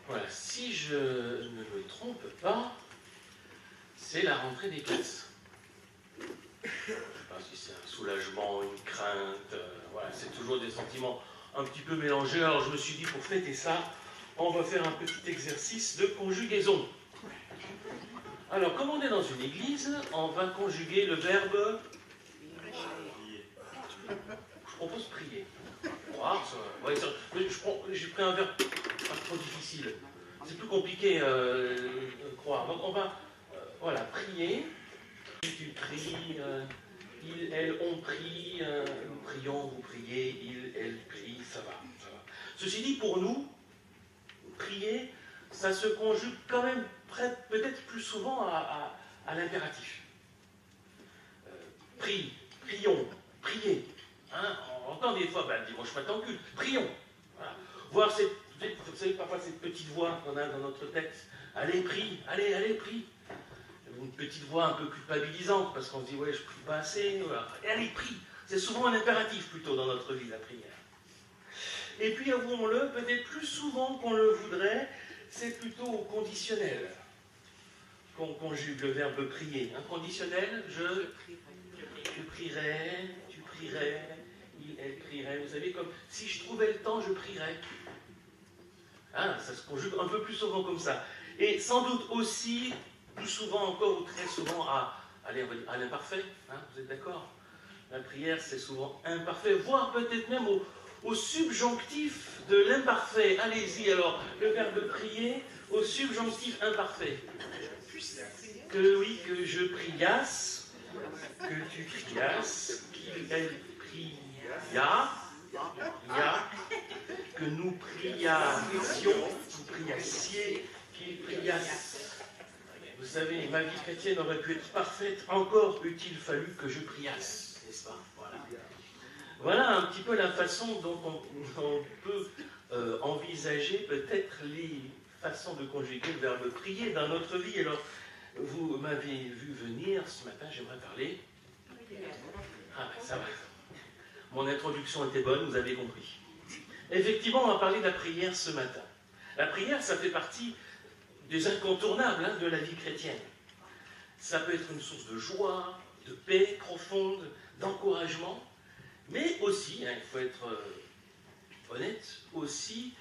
Voilà, si je ne me trompe pas, c'est la rentrée des classes. Je ne sais pas si c'est un soulagement, une crainte, voilà, c'est toujours des sentiments un petit peu mélangés. Alors je me suis dit, pour fêter ça, on va faire un petit exercice de conjugaison. Alors, comme on est dans une église, on va conjuguer le verbe prier. Je propose prier. Croire, ouais, j'ai pris un verbe pas trop difficile. C'est plus compliqué croire. Donc on va voilà, prier. Tu pries, il, elle, on prie, nous prions, vous priez, il, elle prie, ça va, ça va. Ceci dit, pour nous, prier, ça se conjugue quand même peut-être plus souvent à l'impératif. Prie, prions, priez. Hein, on entend des fois, ben, dimanche matin culte, prions. Voilà. Voir vous savez, parfois cette petite voix qu'on a dans notre texte. Allez, prie, allez, allez, prie. Une petite voix un peu culpabilisante, parce qu'on se dit, ouais, je prie pas assez. Voilà. Allez, prie. C'est souvent un impératif plutôt dans notre vie, la prière. Et puis, avouons-le, peut-être plus souvent qu'on le voudrait, c'est plutôt au conditionnel qu'on conjugue le verbe prier. Un conditionnel, je prierai, tu prierais, il, elle prierait. Vous savez, comme si je trouvais le temps, je prierais. Hein, ça se conjugue un peu plus souvent comme ça. Et sans doute aussi, plus souvent encore ou très souvent, à l'imparfait. Hein, vous êtes d'accord? La prière, c'est souvent imparfait, voire peut-être même au subjonctif de l'imparfait. Allez-y alors, le verbe prier au subjonctif imparfait. Que oui, que je priasse, que tu priasses, qu'il, elle pria, que nous priassions, vous priassiez, qu'il priasse. Vous savez, ma vie chrétienne aurait pu être parfaite, encore eût-il fallu que je priasse, n'est-ce pas? Voilà un petit peu la façon dont on peut envisager peut-être les façons de conjuguer le verbe prier dans notre vie. Alors, vous m'avez vu venir ce matin, j'aimerais parler. Ah, ça va. Mon introduction était bonne, vous avez compris. Effectivement, on va parler de la prière ce matin. La prière, ça fait partie des incontournables de la vie chrétienne. Ça peut être une source de joie, de paix profonde, d'encouragement, mais aussi, il faut être honnête, aussi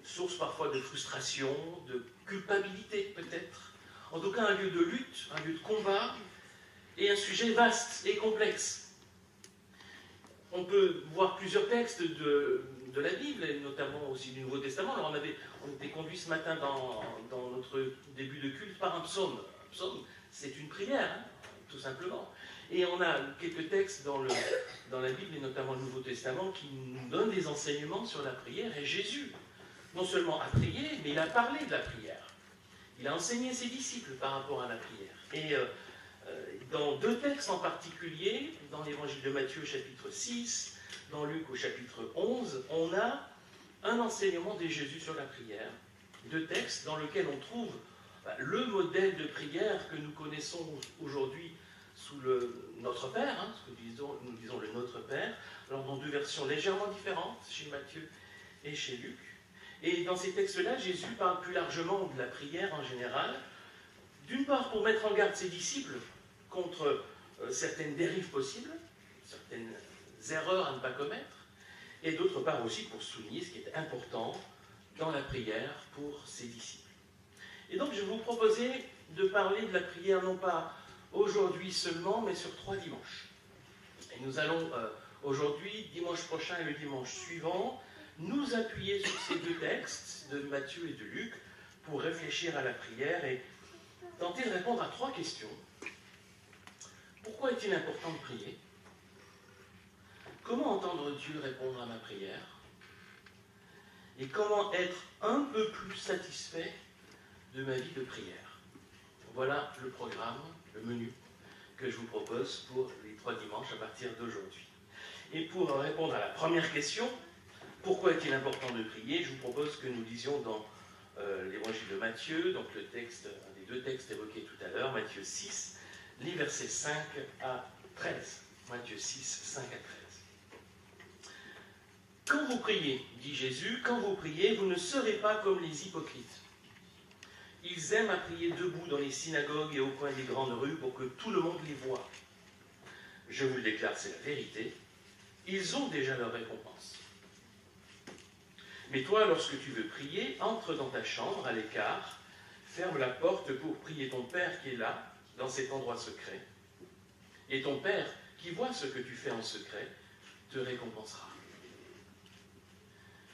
source parfois de frustration, de culpabilité peut-être. En tout cas, un lieu de lutte, un lieu de combat, et un sujet vaste et complexe. On peut voir plusieurs textes de la Bible, et notamment aussi du Nouveau Testament. Alors on était conduit ce matin dans notre début de culte par un psaume. Un psaume, c'est une prière, hein, tout simplement. Et on a quelques textes dans la Bible, et notamment le Nouveau Testament, qui nous donnent des enseignements sur la prière. Et Jésus, non seulement a prié, mais il a parlé de la prière. Il a enseigné ses disciples par rapport à la prière. Et dans deux textes en particulier, dans l'évangile de Matthieu, chapitre 6, dans Luc, au chapitre 11, on a un enseignement de Jésus sur la prière. Deux textes dans lesquels on trouve le modèle de prière que nous connaissons aujourd'hui sous Notre Père, hein, ce que nous disons le Notre Père, alors dans deux versions légèrement différentes, chez Matthieu et chez Luc. Et dans ces textes-là, Jésus parle plus largement de la prière en général, d'une part pour mettre en garde ses disciples contre certaines dérives possibles, certaines erreurs à ne pas commettre, et d'autre part aussi pour souligner ce qui est important dans la prière pour ses disciples. Et donc je vais vous proposer de parler de la prière non pas aujourd'hui seulement, mais sur 3 dimanches. Et nous allons aujourd'hui, dimanche prochain et le dimanche suivant, nous appuyer sur ces deux textes de Matthieu et de Luc pour réfléchir à la prière et tenter de répondre à 3 questions. Pourquoi est-il important de prier? Comment entendre Dieu répondre à ma prière? Et comment être un peu plus satisfait de ma vie de prière? Voilà le programme, le menu que je vous propose pour les 3 dimanches à partir d'aujourd'hui. Et pour répondre à la première question, pourquoi est-il important de prier? Je vous propose que nous lisions dans l'évangile de Matthieu, donc un des 2 textes évoqués tout à l'heure, Matthieu 6, les versets 5 à 13. Matthieu 6, 5 à 13. Quand vous priez, dit Jésus, quand vous priez, vous ne serez pas comme les hypocrites. Ils aiment à prier debout dans les synagogues et au coin des grandes rues pour que tout le monde les voie. Je vous le déclare, c'est la vérité. Ils ont déjà leur récompense. Mais toi, lorsque tu veux prier, entre dans ta chambre à l'écart, ferme la porte pour prier ton Père qui est là, dans cet endroit secret. Et ton Père, qui voit ce que tu fais en secret, te récompensera.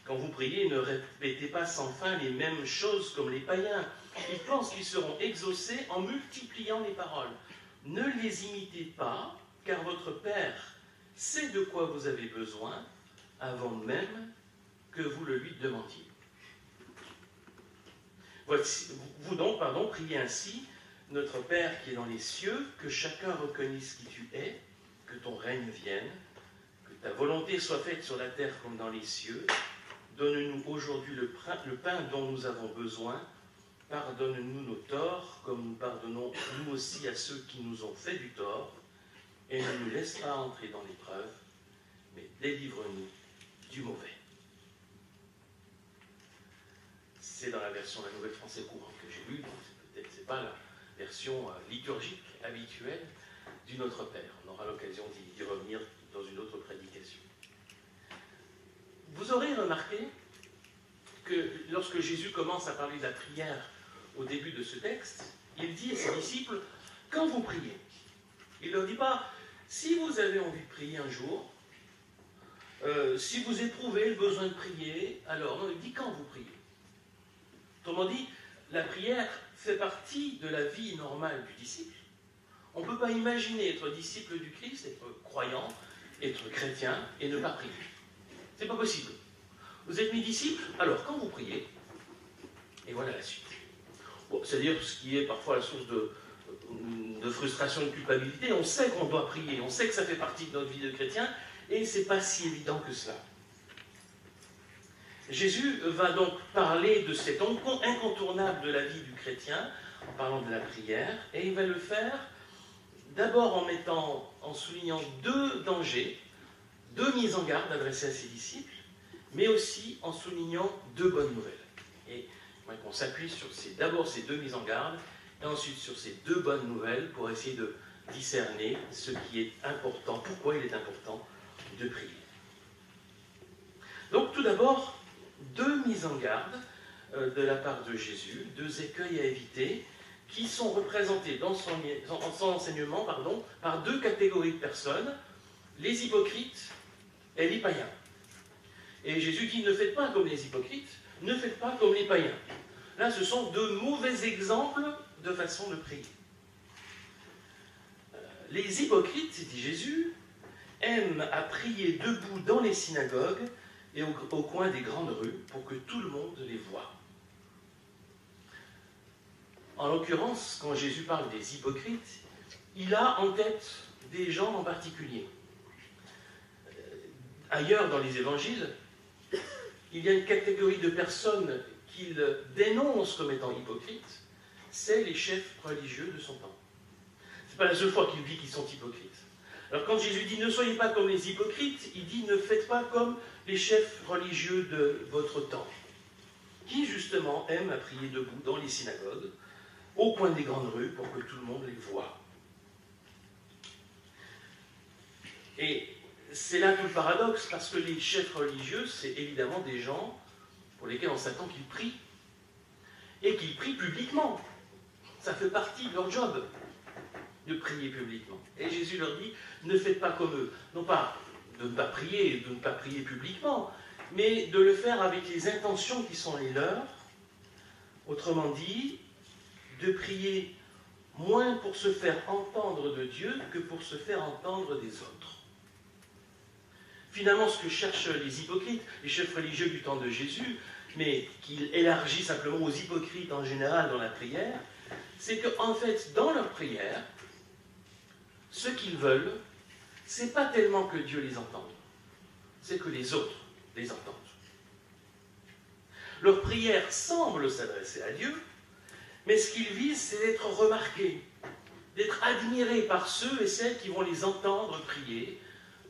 Quand vous priez, ne répétez pas sans fin les mêmes choses comme les païens. Ils pensent qu'ils seront exaucés en multipliant les paroles. Ne les imitez pas, car votre Père sait de quoi vous avez besoin avant même que vous le lui demandiez. Vous donc, priez ainsi, notre Père qui est dans les cieux, que chacun reconnaisse qui tu es, que ton règne vienne, que ta volonté soit faite sur la terre comme dans les cieux. Donne-nous aujourd'hui le pain dont nous avons besoin. Pardonne-nous nos torts, comme nous pardonnons nous aussi à ceux qui nous ont fait du tort. Et ne nous laisse pas entrer dans l'épreuve, mais délivre-nous du mauvais. C'est dans la version La Nouvelle Français courante que j'ai lue, donc peut-être c'est pas la version liturgique habituelle du Notre Père. On aura l'occasion d'y revenir dans une autre prédication. Vous aurez remarqué que lorsque Jésus commence à parler de la prière au début de ce texte, il dit à ses disciples, quand vous priez, il ne leur dit pas, si vous avez envie de prier un jour, si vous éprouvez le besoin de prier, alors, non, il dit quand vous priez. Autrement dit, la prière fait partie de la vie normale du disciple. On ne peut pas imaginer être disciple du Christ, être croyant, être chrétien et ne pas prier. C'est pas possible. Vous êtes mes disciples, alors quand vous priez, et voilà la suite. Bon, c'est-à-dire ce qui est parfois la source de frustration et de culpabilité, on sait qu'on doit prier, on sait que ça fait partie de notre vie de chrétien, et c'est pas si évident que cela. Jésus va donc parler de cet incontournable de la vie du chrétien, en parlant de la prière, et il va le faire d'abord en soulignant deux dangers, deux mises en garde adressées à ses disciples, mais aussi en soulignant deux bonnes nouvelles. Et on s'appuie sur d'abord ces deux mises en garde, et ensuite sur ces deux bonnes nouvelles pour essayer de discerner ce qui est important, pourquoi il est important de prier. Donc tout d'abord, deux mises en garde de la part de Jésus, deux écueils à éviter, qui sont représentés dans son enseignement par deux catégories de personnes, les hypocrites et les païens. Et Jésus dit, ne faites pas comme les hypocrites, ne faites pas comme les païens. Là, ce sont deux mauvais exemples de façon de prier. Les hypocrites, dit Jésus, aiment à prier debout dans les synagogues et au coin des grandes rues pour que tout le monde les voie. En l'occurrence, quand Jésus parle des hypocrites, il a en tête des gens en particulier. Ailleurs dans les évangiles, il y a une catégorie de personnes qu'il dénonce comme étant hypocrites, c'est les chefs religieux de son temps. Ce n'est pas la seule fois qu'il dit qu'ils sont hypocrites. Alors quand Jésus dit « ne soyez pas comme les hypocrites », il dit « ne faites pas comme les chefs religieux de votre temps », qui justement aiment à prier debout dans les synagogues, au coin des grandes rues, pour que tout le monde les voie. Et c'est là tout le paradoxe, parce que les chefs religieux, c'est évidemment des gens pour lesquels on s'attend qu'ils prient, et qu'ils prient publiquement. Ça fait partie de leur job, de prier publiquement. Et Jésus leur dit, ne faites pas comme eux. Non pas de ne pas prier, de ne pas prier publiquement, mais de le faire avec les intentions qui sont les leurs. Autrement dit, de prier moins pour se faire entendre de Dieu que pour se faire entendre des autres. Finalement, ce que cherchent les hypocrites, les chefs religieux du temps de Jésus, mais qu'il élargit simplement aux hypocrites en général dans la prière, c'est qu'en fait, dans leur prière, ce qu'ils veulent, c'est pas tellement que Dieu les entende, c'est que les autres les entendent. Leur prière semble s'adresser à Dieu, mais ce qu'ils visent, c'est d'être remarqués, d'être admirés par ceux et celles qui vont les entendre prier,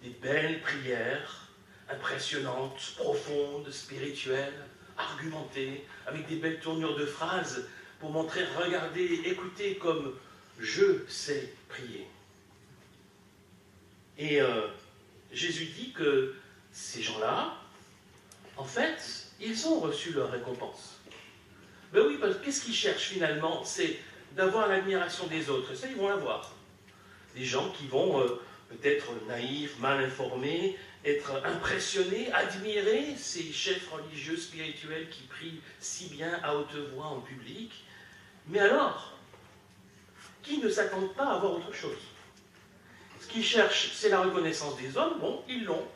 des belles prières, impressionnante, profonde, spirituelle, argumentée, avec des belles tournures de phrases pour montrer, regardez, écoutez comme je sais prier. Et Jésus dit que ces gens-là, en fait, ils ont reçu leur récompense. Ben oui, parce que qu'est-ce qu'ils cherchent finalement? C'est d'avoir l'admiration des autres. Et ça, ils vont l'avoir. Des gens qui vont peut-être naïfs, mal informés, être impressionnés, admirer ces chefs religieux, spirituels qui prient si bien à haute voix en public. Mais alors, qui ne s'attendent pas à avoir autre chose? Ce qu'ils cherchent, c'est la reconnaissance des hommes, bon, ils l'ont,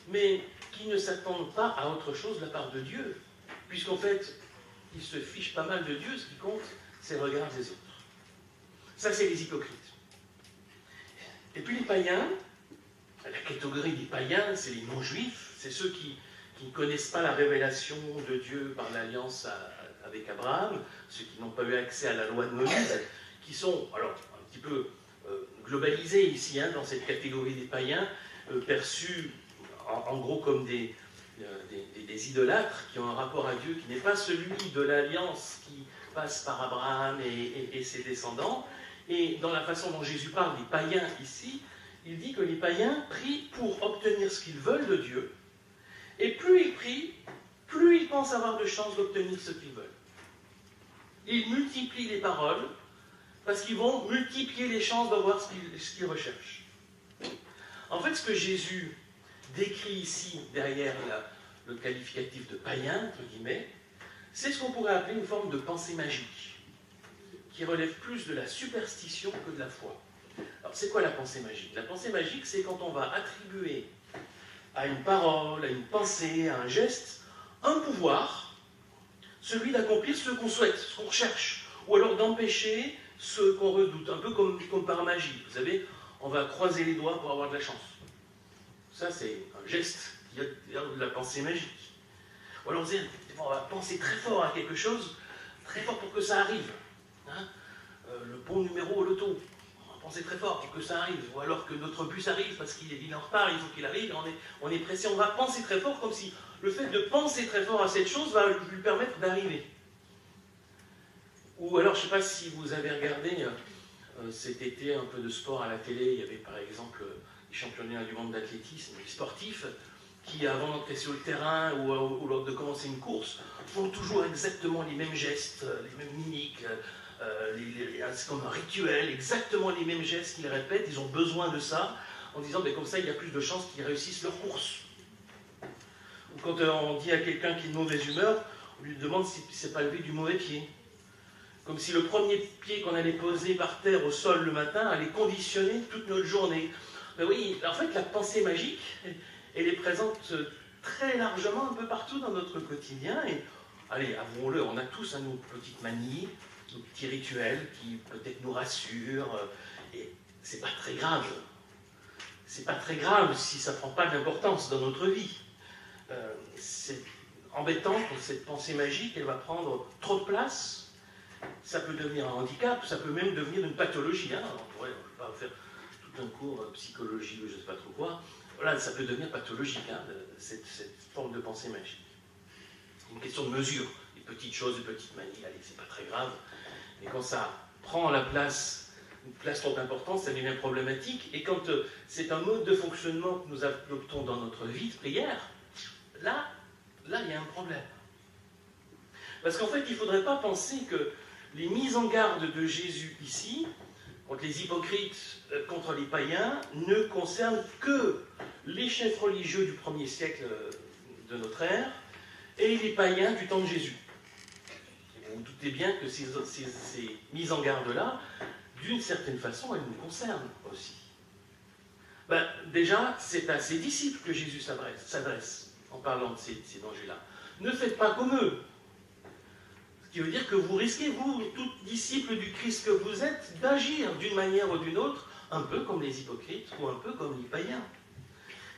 mais qui ne s'attendent pas à autre chose de la part de Dieu, puisqu'en fait, ils se fichent pas mal de Dieu, ce qui compte, c'est le regard des autres. Ça, c'est les hypocrites. Et puis les païens, la catégorie des païens, c'est les non-juifs, c'est ceux qui ne connaissent pas la révélation de Dieu par l'alliance avec Abraham, ceux qui n'ont pas eu accès à la loi de Moïse, qui sont, alors, un petit peu globalisés ici, hein, dans cette catégorie des païens, perçus en gros comme des idolâtres qui ont un rapport à Dieu qui n'est pas celui de l'alliance qui passe par Abraham et ses descendants. Et dans la façon dont Jésus parle des païens ici, il dit que les païens prient pour obtenir ce qu'ils veulent de Dieu, et plus ils prient, plus ils pensent avoir de chances d'obtenir ce qu'ils veulent. Ils multiplient les paroles, parce qu'ils vont multiplier les chances d'avoir ce qu'ils recherchent. En fait, ce que Jésus décrit ici, derrière le qualificatif de païen, entre guillemets, c'est ce qu'on pourrait appeler une forme de pensée magique, qui relève plus de la superstition que de la foi. Alors, c'est quoi la pensée magique? La pensée magique, c'est quand on va attribuer à une parole, à une pensée, à un geste, un pouvoir, celui d'accomplir ce qu'on souhaite, ce qu'on recherche, ou alors d'empêcher ce qu'on redoute, un peu comme par magie. Vous savez, on va croiser les doigts pour avoir de la chance. Ça, c'est un geste qui a de la pensée magique. Ou alors, on va penser très fort à quelque chose, très fort pour que ça arrive. Hein, le bon numéro au loto. On va penser très fort pour que ça arrive. Ou alors que notre bus arrive parce qu'il est en retard, il faut qu'il arrive, on est pressé. On va penser très fort comme si le fait de penser très fort à cette chose va lui permettre d'arriver. Ou alors, je ne sais pas si vous avez regardé cet été un peu de sport à la télé, il y avait par exemple les championnats du monde d'athlétisme, les sportifs, qui avant d'entrer sur le terrain ou lors de commencer une course, font toujours exactement les mêmes gestes, les mêmes mimiques, c'est comme un rituel, exactement les mêmes gestes qu'ils répètent, ils ont besoin de ça, en disant comme ça il y a plus de chances qu'ils réussissent leur course. Ou quand on dit à quelqu'un qui est de mauvaise humeur, on lui demande s'il ne s'est pas levé du mauvais pied. Comme si le premier pied qu'on allait poser par terre au sol le matin allait conditionner toute notre journée. Ben oui, en fait, la pensée magique, elle est présente très largement un peu partout dans notre quotidien. Et, allez, avouons-le, on a tous nos petites manies, nos petits rituels qui peut-être nous rassurent. Et c'est pas très grave. C'est pas très grave si ça prend pas d'importance dans notre vie. C'est embêtant pour cette pensée magique, elle va prendre trop de place. Ça peut devenir un handicap, ça peut même devenir une pathologie. Hein. Je ne vais pas faire tout un cours psychologie ou je ne sais pas trop quoi. Voilà, ça peut devenir pathologique, hein, cette forme de pensée magique. C'est une question de mesure. Les petites choses, les petites manies, allez, c'est pas très grave. Mais quand ça prend une place trop importante, ça devient problématique. Et quand c'est un mode de fonctionnement que nous adoptons dans notre vie de prière, là, il y a un problème. Parce qu'en fait, il ne faudrait pas penser que les mises en garde de Jésus ici, contre les hypocrites, contre les païens, ne concernent que les chefs religieux du 1er siècle de notre ère et les païens du temps de Jésus. Et vous vous doutez bien que ces mises en garde-là, d'une certaine façon, elles nous concernent aussi. Ben, déjà, c'est à ses disciples que Jésus s'adresse en parlant de ces dangers-là. Ne faites pas comme eux. Ce qui veut dire que vous risquez, vous, tout disciple du Christ que vous êtes, d'agir d'une manière ou d'une autre, un peu comme les hypocrites ou un peu comme les païens.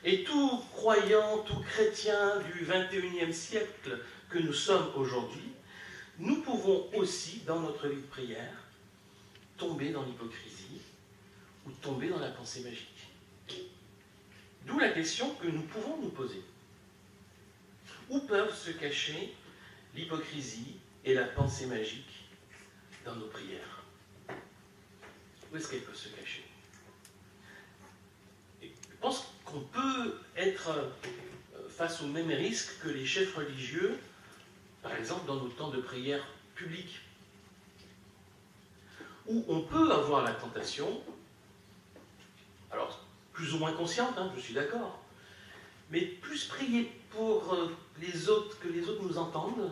Et tout croyant, tout chrétien du 21e siècle que nous sommes aujourd'hui, nous pouvons aussi, dans notre vie de prière, tomber dans l'hypocrisie ou tomber dans la pensée magique. D'où la question que nous pouvons nous poser. Où peuvent se cacher l'hypocrisie et la pensée magique dans nos prières? Où est-ce qu'elles peuvent se cacher? Et je pense qu'on peut être face au même risque que les chefs religieux, par exemple dans nos temps de prière publique, où on peut avoir la tentation, alors plus ou moins consciente, je suis d'accord, mais plus prier pour les autres, que les autres nous entendent,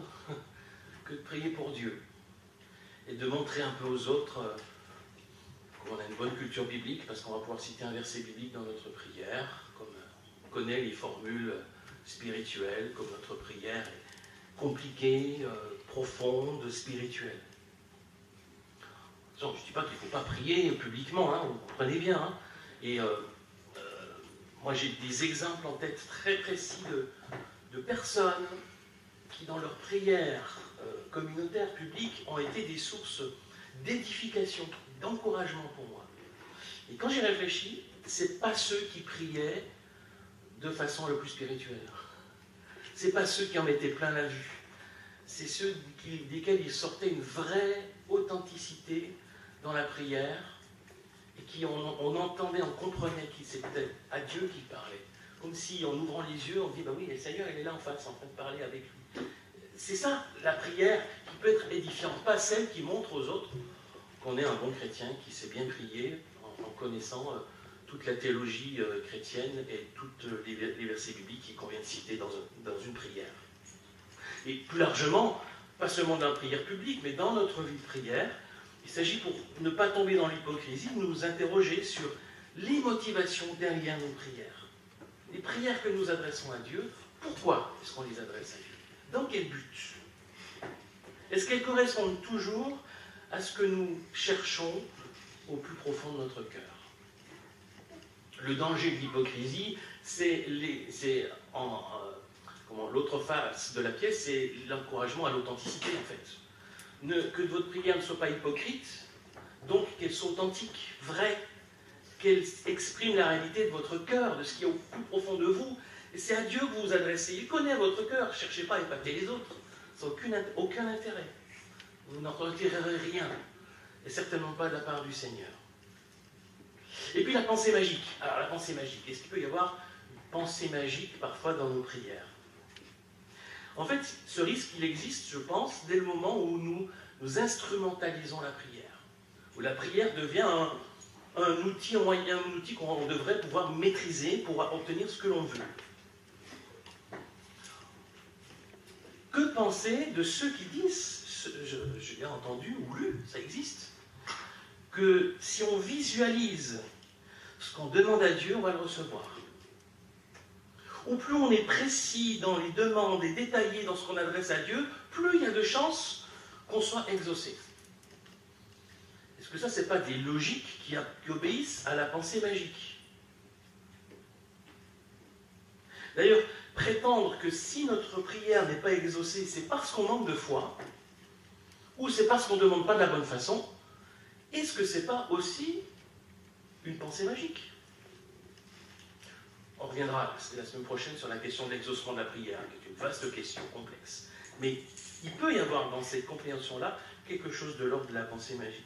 que de prier pour Dieu. Et de montrer un peu aux autres qu'on a une bonne culture biblique, parce qu'on va pouvoir citer un verset biblique dans notre prière, comme on connaît les formules spirituelles, comme notre prière est compliquée, profonde, spirituelle. Je ne dis pas qu'il ne faut pas prier publiquement, vous comprenez bien. Et moi j'ai des exemples en tête très précis de personnes qui dans leur prière communautaire publique ont été des sources d'édification, d'encouragement pour moi. Et quand j'y réfléchis, ce n'est pas ceux qui priaient de façon le plus spirituelle. Ce n'est pas ceux qui en mettaient plein la vue. C'est ceux desquels il sortait une vraie authenticité dans la prière et qui on entendait, on comprenait que c'était à Dieu qui parlait. Comme si en ouvrant les yeux, on dit, oui, le Seigneur, il est là en face, en train de parler avec lui. C'est ça, la prière qui peut être édifiante, pas celle qui montre aux autres qu'on est un bon chrétien, qui sait bien prier en connaissant toute la théologie chrétienne et tous les versets bibliques qu'on vient de citer dans une prière. Et plus largement, pas seulement dans la prière publique, mais dans notre vie de prière, il s'agit pour ne pas tomber dans l'hypocrisie, de nous interroger sur les motivations derrière nos prières. Les prières que nous adressons à Dieu, pourquoi est-ce qu'on les adresse à Dieu? Dans quel but? Est-ce qu'elles correspondent toujours à ce que nous cherchons au plus profond de notre cœur? Le danger de l'hypocrisie, c'est l'autre face de la pièce, c'est l'encouragement à l'authenticité en fait. Que votre prière ne soit pas hypocrite, donc qu'elle soit authentique, vraie, qu'elle exprime la réalité de votre cœur, de ce qui est au plus profond de vous. Et c'est à Dieu que vous vous adressez. Il connaît votre cœur. Ne cherchez pas à épater les autres. Ça n'a aucun intérêt. Vous n'en retirerez rien. Et certainement pas de la part du Seigneur. Et puis la pensée magique. Alors la pensée magique, est-ce qu'il peut y avoir une pensée magique parfois dans nos prières? En fait, ce risque, il existe, je pense, dès le moment où nous instrumentalisons la prière. Où la prière devient un outil qu'on devrait pouvoir maîtriser pour obtenir ce que l'on veut. Que penser de ceux qui disent, j'ai entendu ou lu, ça existe, que si on visualise ce qu'on demande à Dieu, on va le recevoir. Ou plus on est précis dans les demandes et détaillé dans ce qu'on adresse à Dieu, plus il y a de chances qu'on soit exaucé. Est-ce que ça, ce n'est pas des logiques qui obéissent à la pensée magique? D'ailleurs, prétendre que si notre prière n'est pas exaucée, c'est parce qu'on manque de foi, ou c'est parce qu'on ne demande pas de la bonne façon, est-ce que ce n'est pas aussi une pensée magique? On reviendra la semaine prochaine sur la question de l'exaucement de la prière, qui est une vaste question complexe. Mais il peut y avoir dans cette compréhension-là quelque chose de l'ordre de la pensée magique.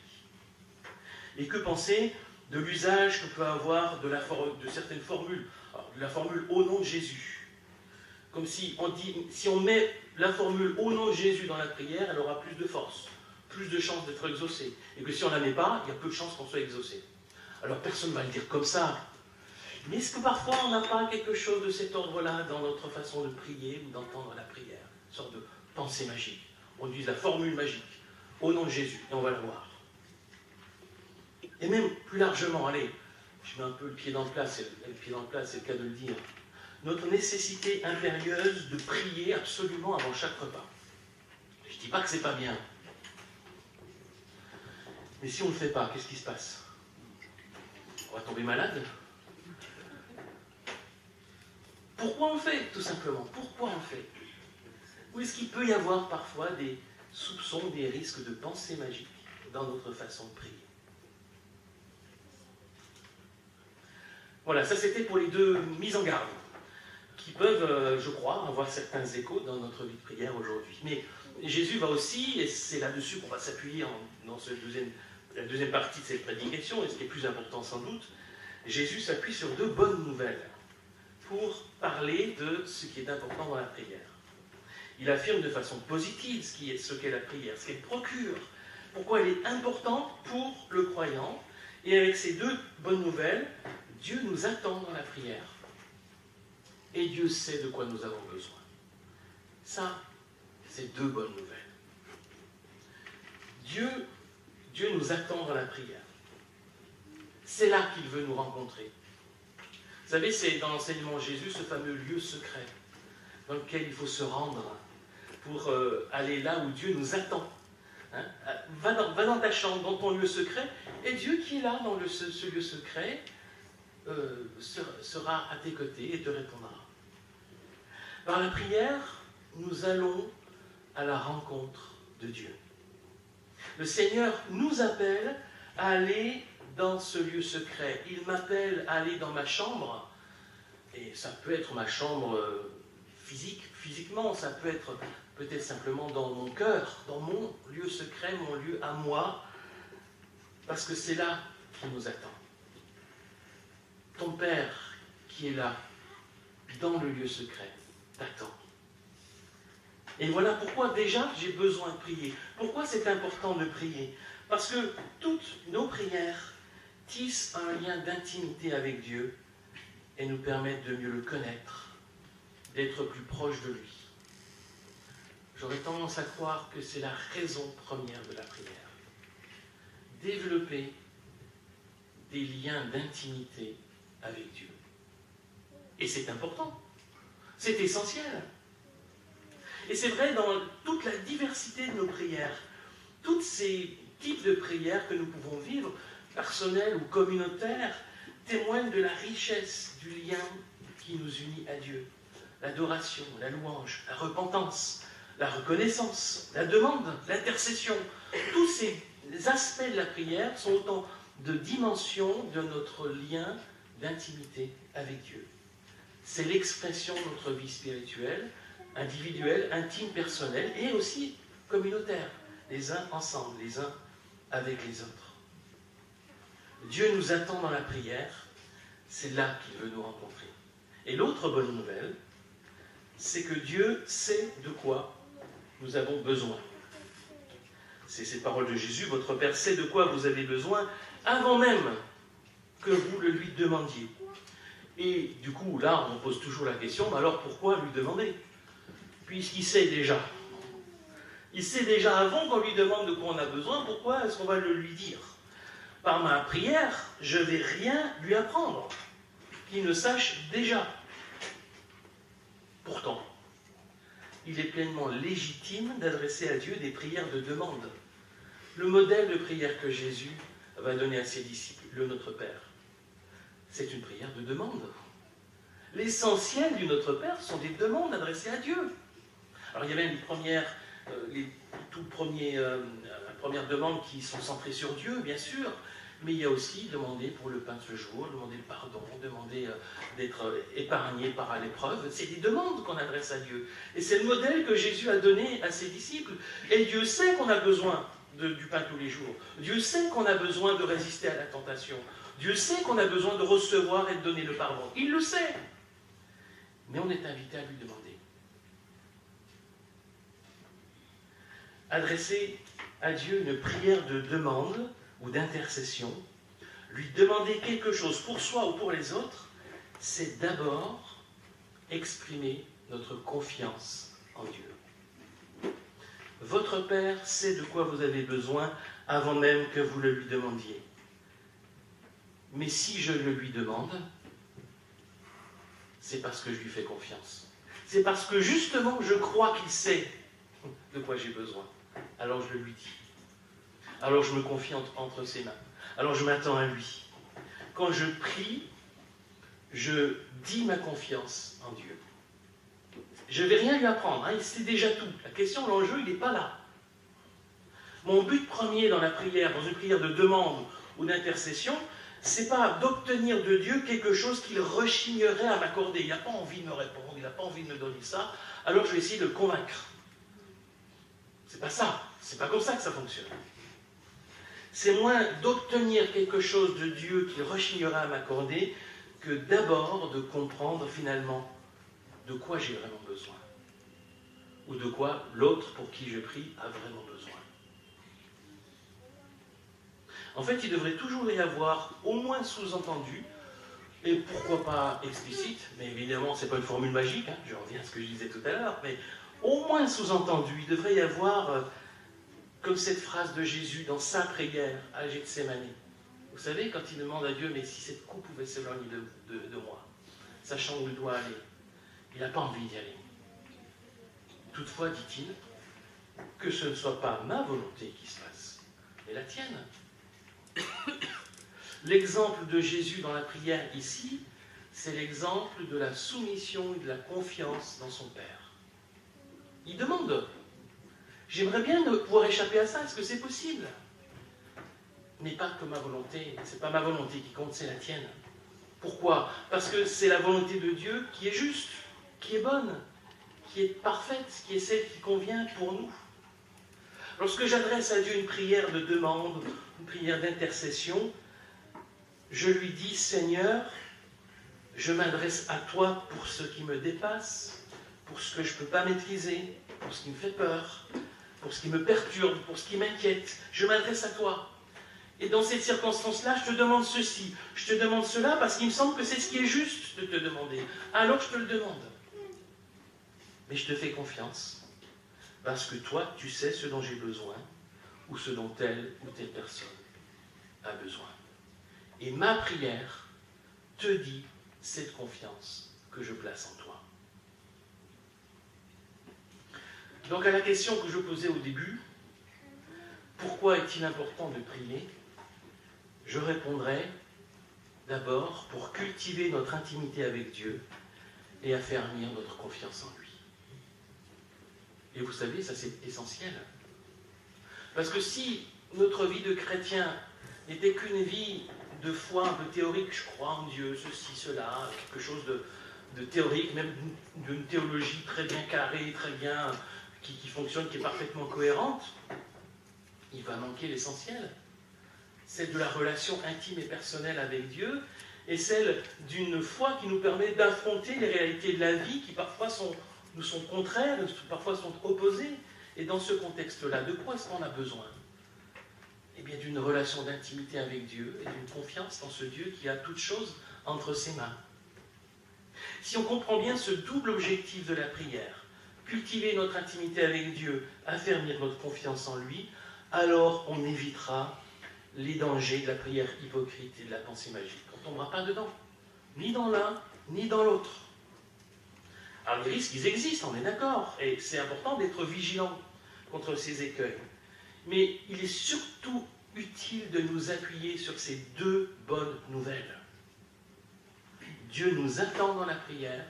Et que penser de l'usage que peut avoir de certaines formules? Alors, de la formule « au nom de Jésus ». Comme si on met la formule « au nom de Jésus » dans la prière, elle aura plus de force, plus de chances d'être exaucée. Et que si on ne la met pas, il y a peu de chances qu'on soit exaucé. Alors personne ne va le dire comme ça. Mais est-ce que parfois on n'a pas quelque chose de cet ordre-là dans notre façon de prier ou d'entendre la prière? Une sorte de pensée magique. On utilise la formule magique, au nom de Jésus, et on va le voir. Et même plus largement, allez, je mets un peu le pied dans le plat, c'est le cas de le dire. Notre nécessité impérieuse de prier absolument avant chaque repas. Je ne dis pas que c'est pas bien. Mais si on ne le fait pas, qu'est-ce qui se passe? On va tomber malade? Pourquoi on fait, tout simplement? Pourquoi on fait? Ou est-ce qu'il peut y avoir parfois des soupçons, des risques de pensée magique dans notre façon de prier? Voilà, ça c'était pour les deux mises en garde, qui peuvent, je crois, avoir certains échos dans notre vie de prière aujourd'hui. Mais Jésus va aussi, et c'est là-dessus qu'on va s'appuyer dans la deuxième partie de cette prédication, et ce qui est plus important sans doute, Jésus s'appuie sur deux bonnes nouvelles pour parler de ce qui est important dans la prière. Il affirme de façon positive ce qu'est la prière, ce qu'elle procure, pourquoi elle est importante pour le croyant. Et avec ces deux bonnes nouvelles, Dieu nous attend dans la prière. Et Dieu sait de quoi nous avons besoin. Ça, c'est deux bonnes nouvelles. Dieu nous attend dans la prière. C'est là qu'il veut nous rencontrer. Vous savez, c'est dans l'enseignement de Jésus ce fameux lieu secret dans lequel il faut se rendre pour aller là où Dieu nous attend. Hein? Va dans ta chambre, dans ton lieu secret, et Dieu qui est là dans ce lieu secret sera à tes côtés et te répondra. Par la prière, nous allons à la rencontre de Dieu. Le Seigneur nous appelle à aller dans ce lieu secret. Il m'appelle à aller dans ma chambre, et ça peut être ma chambre physiquement, ça peut être peut-être simplement dans mon cœur, dans mon lieu secret, mon lieu à moi, parce que c'est là qu'il nous attend. Ton Père qui est là, dans le lieu secret, t'attend. Et voilà pourquoi déjà j'ai besoin de prier. Pourquoi c'est important de prier? Parce que toutes nos prières tissent un lien d'intimité avec Dieu et nous permettent de mieux le connaître, d'être plus proche de lui. J'aurais tendance à croire que c'est la raison première de la prière. Développer des liens d'intimité avec Dieu. Et c'est important. C'est essentiel. Et c'est vrai dans toute la diversité de nos prières, tous ces types de prières que nous pouvons vivre, personnelles ou communautaires, témoignent de la richesse du lien qui nous unit à Dieu. L'adoration, la louange, la repentance, la reconnaissance, la demande, l'intercession. Tous ces aspects de la prière sont autant de dimensions de notre lien d'intimité avec Dieu. C'est l'expression de notre vie spirituelle, individuelle, intime, personnelle et aussi communautaire, les uns ensemble, les uns avec les autres. Dieu nous attend dans la prière, c'est là qu'il veut nous rencontrer. Et l'autre bonne nouvelle, c'est que Dieu sait de quoi nous avons besoin. C'est ces paroles de Jésus, votre Père sait de quoi vous avez besoin avant même que vous le lui demandiez. Et du coup, là, on pose toujours la question, mais alors pourquoi lui demander? Puisqu'il sait déjà. Il sait déjà avant qu'on lui demande de quoi on a besoin, pourquoi est-ce qu'on va le lui dire? Par ma prière, je ne vais rien lui apprendre qu'il ne sache déjà. Pourtant, il est pleinement légitime d'adresser à Dieu des prières de demande. Le modèle de prière que Jésus va donner à ses disciples, le Notre Père, c'est une prière de demande. L'essentiel du Notre Père sont des demandes adressées à Dieu. Alors il y a même les premières demandes qui sont centrées sur Dieu, bien sûr, mais il y a aussi demander pour le pain de ce jour, demander le pardon, demander d'être épargné par l'épreuve. C'est des demandes qu'on adresse à Dieu. Et c'est le modèle que Jésus a donné à ses disciples. Et Dieu sait qu'on a besoin du pain tous les jours. Dieu sait qu'on a besoin de résister à la tentation. Dieu sait qu'on a besoin de recevoir et de donner le pardon. Il le sait. Mais on est invité à lui demander. Adresser à Dieu une prière de demande ou d'intercession, lui demander quelque chose pour soi ou pour les autres, c'est d'abord exprimer notre confiance en Dieu. Votre Père sait de quoi vous avez besoin avant même que vous le lui demandiez. Mais si je le lui demande, c'est parce que je lui fais confiance. C'est parce que justement je crois qu'il sait de quoi j'ai besoin. Alors je le lui dis. Alors je me confie entre ses mains. Alors je m'attends à lui. Quand je prie, je dis ma confiance en Dieu. Je ne vais rien lui apprendre, il sait déjà tout. La question, l'enjeu, il n'est pas là. Mon but premier dans la prière, dans une prière de demande ou d'intercession, c'est pas d'obtenir de Dieu quelque chose qu'il rechignerait à m'accorder. Il n'a pas envie de me répondre, il n'a pas envie de me donner ça, alors je vais essayer de le convaincre. C'est pas ça, c'est pas comme ça que ça fonctionne. C'est moins d'obtenir quelque chose de Dieu qu'il rechignera à m'accorder que d'abord de comprendre finalement de quoi j'ai vraiment besoin. Ou de quoi l'autre pour qui je prie a vraiment besoin. En fait, il devrait toujours y avoir au moins sous-entendu, et pourquoi pas explicite, mais évidemment, ce n'est pas une formule magique, hein, je reviens à ce que je disais tout à l'heure, mais au moins sous-entendu, il devrait y avoir, comme cette phrase de Jésus dans sa prière à Gethsémani. Vous savez, quand il demande à Dieu, mais si cette coupe pouvait s'éloigner de moi, sachant où il doit aller, il n'a pas envie d'y aller. Toutefois, dit-il, que ce ne soit pas ma volonté qui se fasse, mais la tienne. L'exemple de Jésus dans la prière ici, c'est l'exemple de la soumission et de la confiance dans son Père. Il demande, j'aimerais bien pouvoir échapper à ça, est-ce que c'est possible? Mais pas que ma volonté, c'est pas ma volonté qui compte, c'est la tienne. Pourquoi? Parce que c'est la volonté de Dieu qui est juste, qui est bonne, qui est parfaite, qui est celle qui convient pour nous. Lorsque j'adresse à Dieu une prière de demande, une prière d'intercession, je lui dis, Seigneur, je m'adresse à toi pour ce qui me dépasse, pour ce que je ne peux pas maîtriser, pour ce qui me fait peur, pour ce qui me perturbe, pour ce qui m'inquiète. Je m'adresse à toi. Et dans cette circonstance-là, je te demande ceci, je te demande cela, parce qu'il me semble que c'est ce qui est juste de te demander. Alors je te le demande. Mais je te fais confiance, parce que toi, tu sais ce dont j'ai besoin, ou ce dont telle ou telle personne a besoin. Et ma prière te dit cette confiance que je place en toi. Donc à la question que je posais au début, pourquoi est-il important de prier? Je répondrai d'abord pour cultiver notre intimité avec Dieu et affermir notre confiance en lui. Et vous savez, ça c'est essentiel. Parce que si notre vie de chrétien n'était qu'une vie de foi un peu théorique, je crois en Dieu, ceci, cela, quelque chose de théorique, même d'une théologie très bien carrée, très bien, qui fonctionne, qui est parfaitement cohérente, il va manquer l'essentiel. Celle de la relation intime et personnelle avec Dieu, et celle d'une foi qui nous permet d'affronter les réalités de la vie qui parfois nous sont contraires, parfois sont opposées. Et dans ce contexte-là, de quoi est-ce qu'on a besoin? Eh bien, d'une relation d'intimité avec Dieu et d'une confiance dans ce Dieu qui a toutes choses entre ses mains. Si on comprend bien ce double objectif de la prière, cultiver notre intimité avec Dieu, affermir notre confiance en lui, alors on évitera les dangers de la prière hypocrite et de la pensée magique. On ne tombera pas dedans, ni dans l'un, ni dans l'autre. Alors les risques, ils existent, on est d'accord, et c'est important d'être vigilant contre ces écueils. Mais il est surtout utile de nous appuyer sur ces deux bonnes nouvelles. Dieu nous attend dans la prière,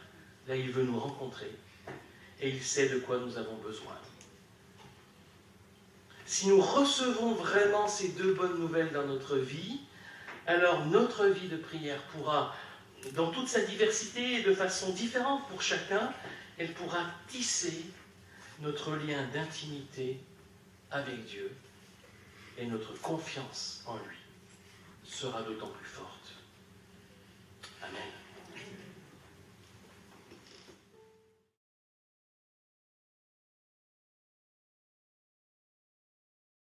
là il veut nous rencontrer, et il sait de quoi nous avons besoin. Si nous recevons vraiment ces deux bonnes nouvelles dans notre vie, alors notre vie de prière pourra, dans toute sa diversité et de façon différente pour chacun, elle pourra tisser notre lien d'intimité avec Dieu et notre confiance en lui sera d'autant plus forte. Amen.